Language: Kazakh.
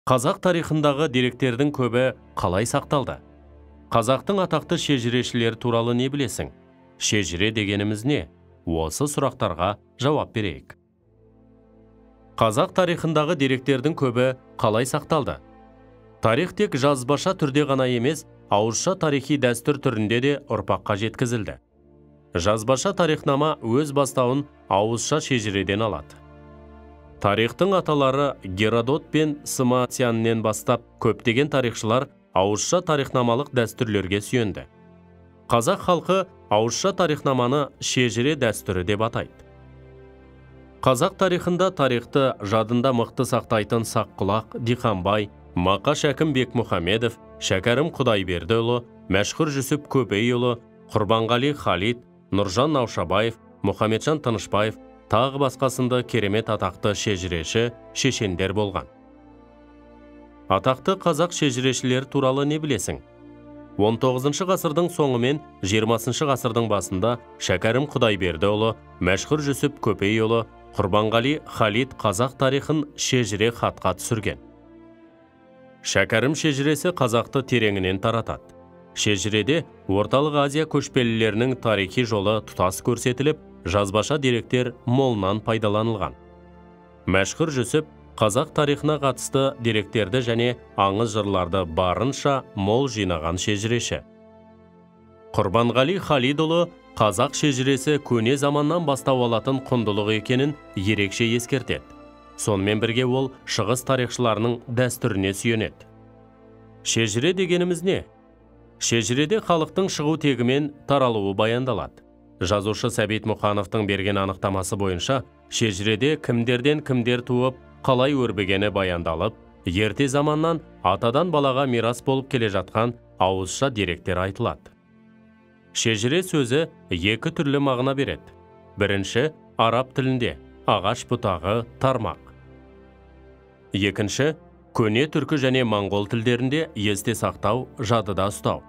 Қазақ тарихындағы деректердің көбі қалай сақталды? Қазақтың атақты шежірешілері туралы не білесің? Шежіре дегеніміз не? Осы сұрақтарға жауап берейік. Қазақ тарихындағы деректердің көбі қалай сақталды? Тарих тек жазбаша түрде ғана емес, ауызша тарихи дәстүр түрінде де ұрпаққа жеткізілді. Жазбаша тарихнама өз бастауын ауызша шежіреден алады. Тарихтың аталары Геродот пен Самосианнен бастап көптеген тарихшылар ауызша тарихнамалық дәстүрлерге сүйенді. Қазақ халқы ауызша тарихнаманы шежіре дәстүрі деп атайды. Қазақ тарихында тарихты жадында мықты сақтайтын Саққұлақ, Диханбай, Мақаш Әкім Бекмұхамедов, Шәкәрім Құдайбердіұлы, Мәшһүр Жүсіп Көпейұлы, Құрбанғали Халид, Нұржан Наушабаев, Мұхамеджан Тынышбаев, тағы басқасында керемет атақты шежіреші, шешендер болған. Атақты қазақ шежірешілер туралы не білесің? 19 ғасырдың соңы мен 20 ғасырдың басында Шәкәрім Құдайбердіұлы, Мәшһүр Жүсіп Көпейұлы, Құрбанғали Халид қазақ тарихын шежіре хатқа түсірген. Шәкәрім шежіресі қазақты тереңінен таратады. Шежіреде Орталық Азия көшпелілерінің тарихи жолы тұтас көрсетіліп, жазбаша деректер молынан пайдаланылған. Мәшһүр Жүсіп қазақ тарихына қатысты деректерді және аңыз жырларды барынша мол жинаған шежіреші. Құрбанғали Халидұлы қазақ шежіресі көне заманнан бастау алатын құндылық екенін ерекше ескертеді. Сонымен бірге ол шығыс тарихшыларының дәстүріне сүйенеді. Шежіре дегеніміз не? Шежіреде халықтың шығу тегімен таралуы баяндалады. Жазушы Сәбит Мұқановтың берген анықтамасы бойынша, шежіреде кімдерден кімдер туып, қалай өрбігені баяндалып, ерте заманнан атадан балаға мирас болып келе жатқан ауызша деректер айтылады. Шежіре сөзі екі түрлі мағына береді. Бірінші, араб тілінде, ағаш бұтағы, тармақ. Екінші, көне түркі және моңғол тілдерінде есте сақтау, жадыда ұстау.